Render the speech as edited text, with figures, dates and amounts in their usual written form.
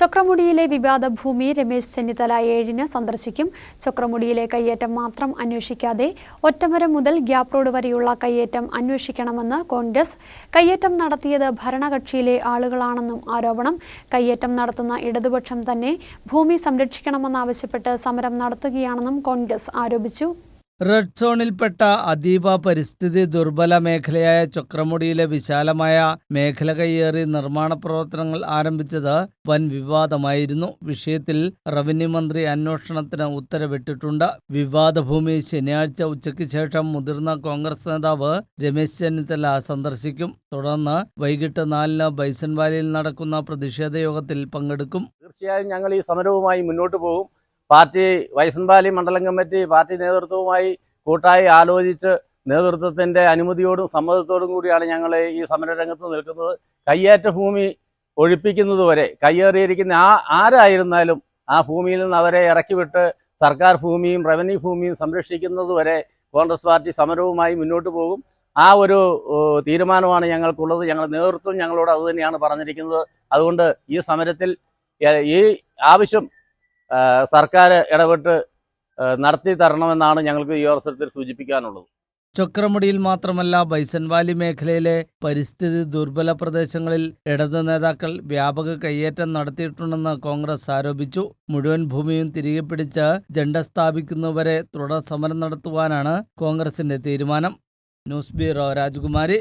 ചക്രമുടിയിലെ വിവാദ ഭൂമി രമേശ് ചെന്നിത്തല 7-ന് സന്ദർശിക്കും. ചക്രമുടിയിലെ കയ്യേറ്റം മാത്രം അന്വേഷിക്കാതെ ഒറ്റമരം മുതൽ ഗ്യാപ് റോഡ് വരെയുള്ള കയ്യേറ്റം അന്വേഷിക്കണമെന്ന് കോൺഗ്രസ്. കയ്യേറ്റം നടത്തിയത് ഭരണകക്ഷിയിലെ ആളുകളാണെന്നും ആരോപണം. കയ്യേറ്റം നടത്തുന്ന ഇടതുപക്ഷം തന്നെ ഭൂമി സംരക്ഷിക്കണമെന്നാവശ്യപ്പെട്ട് സമരം നടത്തുകയാണെന്നും കോൺഗ്രസ് ആരോപിച്ചു. റെഡ് സോണിൽപ്പെട്ട അതീവ പരിസ്ഥിതി ദുർബല മേഖലയായ ചക്രമുടിയിലെ വിശാലമായ മേഖല കയ്യേറി നിർമ്മാണ പ്രവർത്തനങ്ങൾ ആരംഭിച്ചത് വൻ വിവാദമായിരുന്നു. വിഷയത്തിൽ റവന്യൂ മന്ത്രി അന്വേഷണത്തിന് ഉത്തരവിട്ടിട്ടുണ്ട്. വിവാദ ഭൂമി ശനിയാഴ്ച ഉച്ചയ്ക്ക് ശേഷം മുതിർന്ന കോൺഗ്രസ് നേതാവ് രമേശ് ചെന്നിത്തല സന്ദർശിക്കും. തുടർന്ന് വൈകിട്ട് 4-ന് ബൈസൺ വാലിയിൽ നടക്കുന്ന പ്രതിഷേധ യോഗത്തിൽ പങ്കെടുക്കും. തീർച്ചയായും ഞങ്ങൾ ഈ സമരവുമായി മുന്നോട്ട് പോകും. പാർട്ടി ബൈസൺ വാലി മണ്ഡലം കമ്മിറ്റി പാർട്ടി നേതൃത്വവുമായി കൂട്ടായി ആലോചിച്ച് നേതൃത്വത്തിൻ്റെ അനുമതിയോടും സമ്മതത്തോടും കൂടിയാണ് ഞങ്ങൾ ഈ സമരരംഗത്ത് നിൽക്കുന്നത്. കയ്യേറ്റ ഭൂമി ഒഴിപ്പിക്കുന്നതുവരെ കയ്യേറിയിരിക്കുന്ന ആരായിരുന്നാലും ആ ഭൂമിയിൽ നിന്ന് അവരെ ഇറക്കിവിട്ട് സർക്കാർ ഭൂമിയും റവന്യൂ ഭൂമിയും സംരക്ഷിക്കുന്നതുവരെ കോൺഗ്രസ് പാർട്ടി സമരവുമായി മുന്നോട്ട് പോകും. ആ ഒരു തീരുമാനമാണ് ഞങ്ങൾക്കുള്ളത്. ഞങ്ങളുടെ നേതൃത്വം ഞങ്ങളോട് അതുതന്നെയാണ് പറഞ്ഞിരിക്കുന്നത്. അതുകൊണ്ട് ഈ സമരത്തിൽ ഈ ആവശ്യം സർക്കാർ ഇടപെട്ട് നടത്തി തരണമെന്നാണ് ഞങ്ങൾക്ക് ഈ അവസരത്തിൽ സൂചിപ്പിക്കാനുള്ളത്. ചക്രമുടിയിൽ മാത്രമല്ല ബൈസൺ വാലി മേഖലയിലെ പരിസ്ഥിതി ദുർബല പ്രദേശങ്ങളിൽ ഇടത് നേതാക്കൾ വ്യാപക കയ്യേറ്റം നടത്തിയിട്ടുണ്ടെന്ന് കോൺഗ്രസ് ആരോപിച്ചു. മുഴുവൻ ഭൂമിയും തിരികെ പിടിച്ച് ജണ്ട സ്ഥാപിക്കുന്നവരെ തുടർ സമരം നടത്തുവാനാണ് കോൺഗ്രസിന്റെ തീരുമാനം. ന്യൂസ് ബ്യൂറോ, രാജകുമാരി.